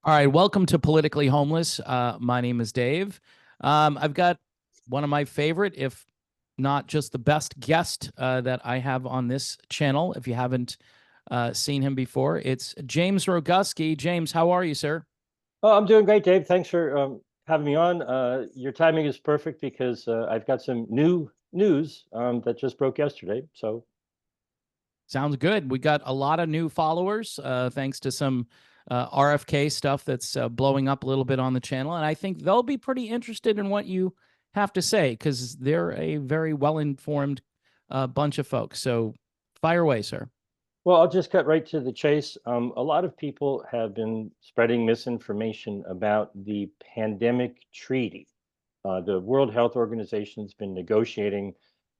All right, welcome to Politically Homeless. My name is Dave. I've got one of my favorite, if not just the best guest that I have on this channel. If you haven't seen him before, it's James Roguski. James, how are you, sir? Oh, I'm doing great, Dave. Thanks for having me on. Your timing is perfect because I've got some new news that just broke yesterday. So, Sounds good. We got a lot of new followers thanks to some RFK stuff that's blowing up a little bit on the channel. And I think they'll be pretty interested in what you have to say because they're a very well-informed bunch of folks. So fire away, sir. well, I'll just cut right to the chase. A lot of people have been spreading misinformation about the pandemic treaty. The World Health Organization has been negotiating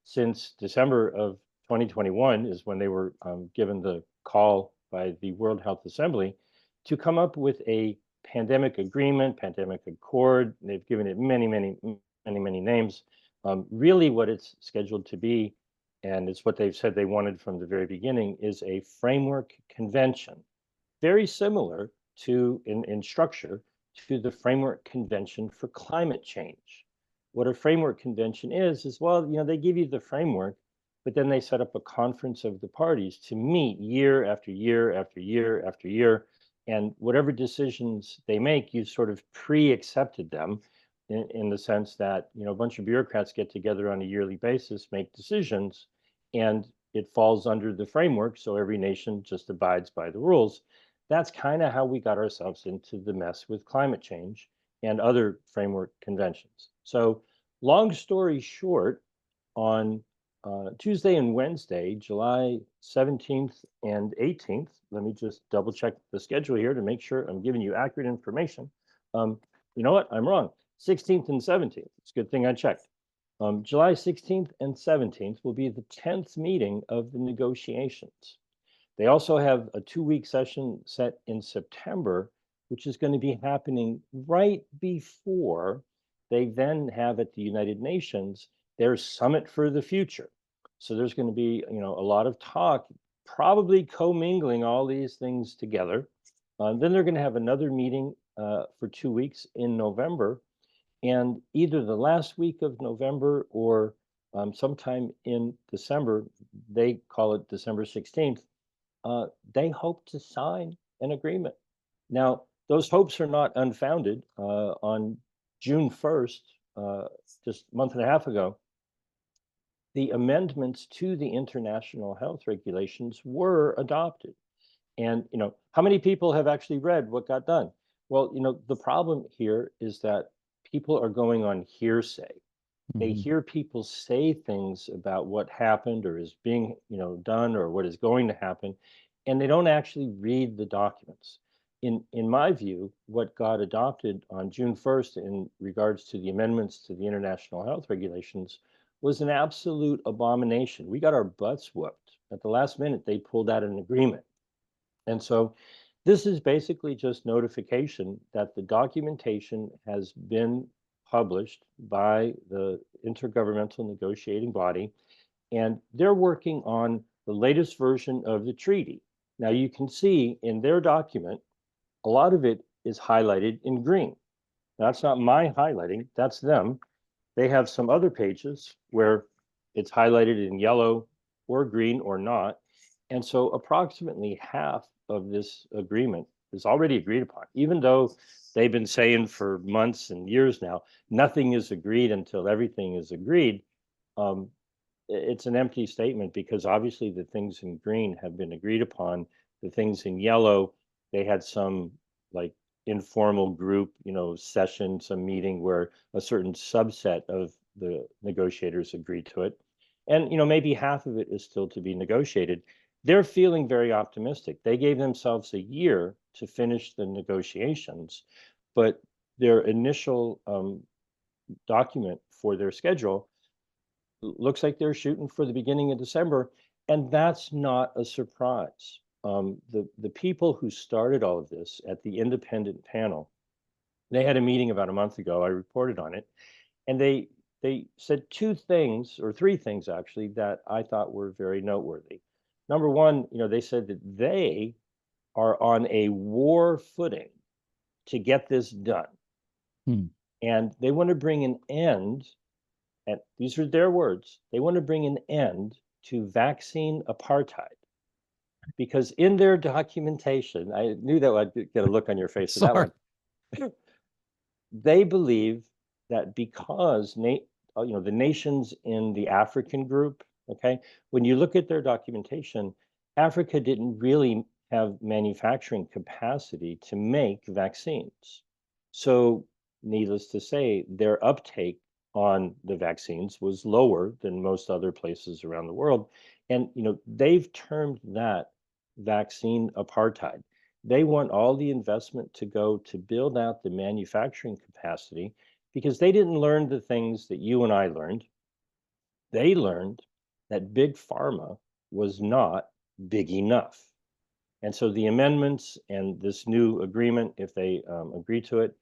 since December of 2021 is when they were given the call by the World Health Assembly to come up with a pandemic agreement, pandemic accord. They've given it many names. Really what it's scheduled to be, and it's what they've said they wanted from the very beginning, is a framework convention, very similar to in structure to the framework convention for climate change. What a framework convention is, well, they give you the framework, but then they set up a conference of the parties to meet year after year after year after year. And whatever decisions they make, you sort of pre-accepted them in the sense that, a bunch of bureaucrats get together on a yearly basis, make decisions, and it falls under the framework. So every nation just abides by the rules. That's kind of how we got ourselves into the mess with climate change and other framework conventions. So long story short, on Tuesday and Wednesday, July 17th and 18th, let me just double check the schedule here to make sure I'm giving you accurate information. You know what? I'm wrong. 16th and 17th. It's a good thing I checked. July 16th and 17th will be the 10th meeting of the negotiations. They also have a 2-week session set in September, which is going to be happening right before they then have at the United Nations their Summit for the Future. So there's going to be, a lot of talk, probably commingling all these things together. Then they're going to have another meeting for 2 weeks in November, and either the last week of November or sometime in December, they call it December 16th, they hope to sign an agreement. Now, those hopes are not unfounded. On June 1st, just a month and a half ago, the amendments to the international health regulations were adopted. And, how many people have actually read what got done? Well, the problem here is that people are going on hearsay. They Mhm. hear people say things about what happened or is being, done or what is going to happen, and they don't actually read the documents. In my view, what got adopted on June 1st in regards to the amendments to the international health regulations was an absolute abomination. We got our butts whooped. At the last minute, they pulled out an agreement. And so this is basically just notification that the documentation has been published by the Intergovernmental Negotiating Body, and they're working on the latest version of the treaty. Now you can see in their document, a lot of it is highlighted in green. That's not my highlighting, that's them. They have some other pages where it's highlighted in yellow or green or not. And so approximately half of this agreement is already agreed upon, even though they've been saying for months and years now, nothing is agreed until everything is agreed. Um, it's an empty statement because obviously the things in green have been agreed upon. The things in yellow, they had some like informal group, session, some meeting where a certain subset of the negotiators agreed to it. And, maybe half of it is still to be negotiated. They're feeling very optimistic. They gave themselves a year to finish the negotiations, but their initial document for their schedule looks like they're shooting for the beginning of December, and that's not a surprise. The people who started all of this at the independent panel, they had a meeting about a month ago. I reported on it, and they said two things or three things actually that I thought were very noteworthy. Number one, they said that they are on a war footing to get this done. Hmm. And they want to bring an end, and these are their words, they want to bring an end to vaccine apartheid. Because in their documentation, I knew that I'd get a look on your face for that Sorry. one. They believe that because the nations in the African group, okay, when you look at their documentation, Africa didn't really have manufacturing capacity to make vaccines. So, needless to say, their uptake on the vaccines was lower than most other places around the world. And they've termed that vaccine apartheid. They want all the investment to go to build out the manufacturing capacity because they didn't learn the things that you and I learned. They learned that big pharma was not big enough. And so the amendments and this new agreement, if they agree to it,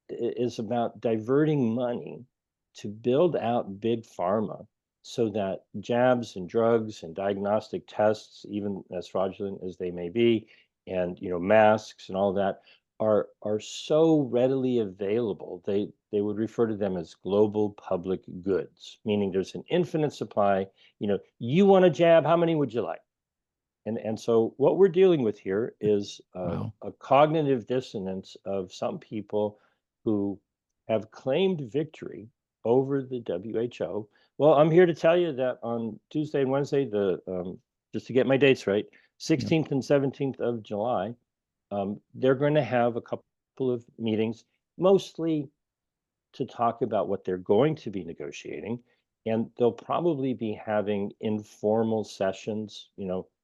is about diverting money to build out big pharma so that jabs and drugs and diagnostic tests, even as fraudulent as they may be, and masks and all that are so readily available. They would refer to them as global public goods, meaning there's an infinite supply. You want a jab, how many would you like? And so what we're dealing with here is Wow. a cognitive dissonance of some people who have claimed victory over the WHO. Well, I'm here to tell you that on Tuesday and Wednesday, just to get my dates right, Yep. 16th and 17th of July, they're going to have a couple of meetings, mostly to talk about what they're going to be negotiating. And they'll probably be having informal sessions,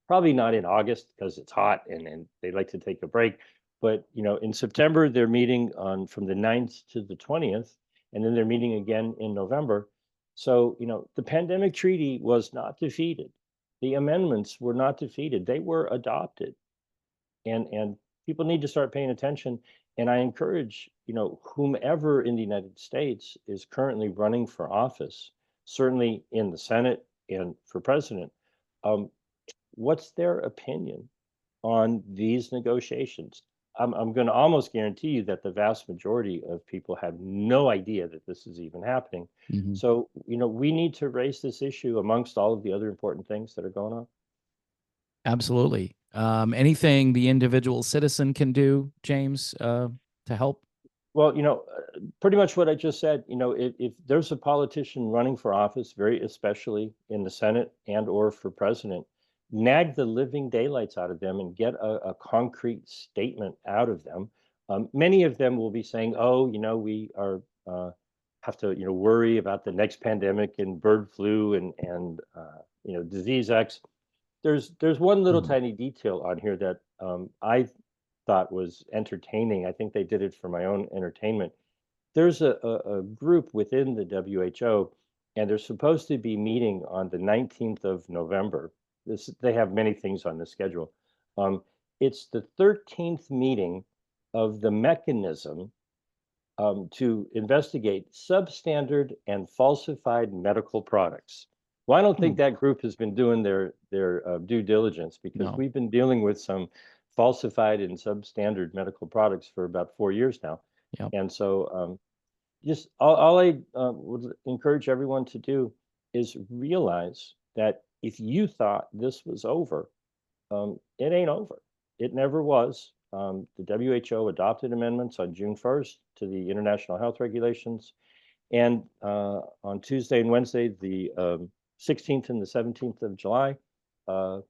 probably not in August because it's hot and they like to take a break. But, in September, they're meeting on from the 9th to the 20th, and then they're meeting again in November. So, the pandemic treaty was not defeated. The amendments were not defeated. They were adopted. And people need to start paying attention. And I encourage whomever in the United States is currently running for office, certainly in the Senate and for president, um, what's their opinion on these negotiations? I'm going to almost guarantee you that the vast majority of people have no idea that this is even happening. Hmm. So we need to raise this issue amongst all of the other important things that are going on. Absolutely. Anything the individual citizen can do, James, to help? Well, pretty much what I just said, if there's a politician running for office, very especially in the Senate and or for president, nag the living daylights out of them and get a concrete statement out of them. Many of them will be saying, oh, we are have to, worry about the next pandemic and bird flu and disease X. There's one little Mhm. tiny detail on here that I thought was entertaining. I think they did it for my own entertainment. There's a group within the WHO, and they're supposed to be meeting on the 19th of November. They have many things on the schedule. Um, it's the 13th meeting of the mechanism to investigate substandard and falsified medical products. Well, I don't Hmm. think that group has been doing their due diligence because No. we've been dealing with some falsified and substandard medical products for about 4 years now. Yep. And so just all I would encourage everyone to do is realize that if you thought this was over, it ain't over. It never was. The WHO adopted amendments on June 1st to the international health regulations. And on Tuesday and Wednesday, the 16th and the 17th of July, uh,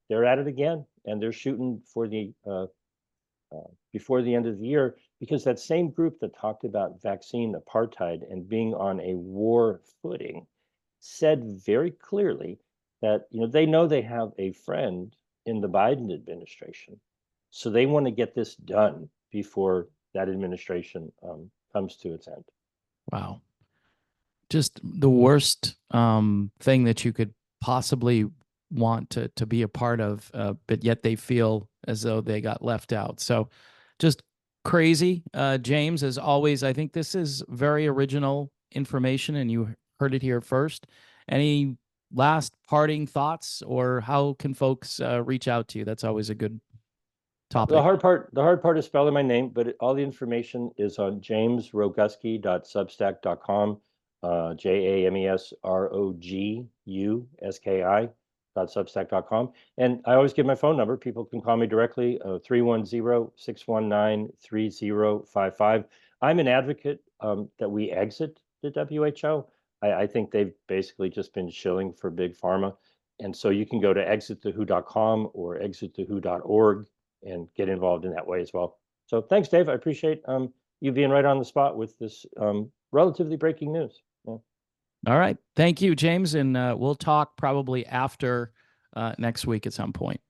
they're at it again. And they're shooting for the before the end of the year because that same group that talked about vaccine apartheid and being on a war footing said very clearly that they know they have a friend in the Biden administration, so they want to get this done before that administration comes to its end. Wow. Just the worst thing that you could possibly want to be a part of, but yet they feel as though they got left out. So just crazy. James, as always, I think this is very original information and you heard it here first. Any last parting thoughts or how can folks reach out to you? That's always a good topic. The hard part is spelling my name, but all the information is on jamesroguski.substack.com, JamesRoguski.substack.com. And I always give my phone number. People can call me directly, 310-619-3055. I'm an advocate that we exit the WHO. I think they've basically just been shilling for big pharma. And so you can go to exitthewho.com or exitthewho.org and get involved in that way as well. So thanks, Dave. I appreciate you being right on the spot with this relatively breaking news. Yeah. All right. Thank you, James. And we'll talk probably after next week at some point.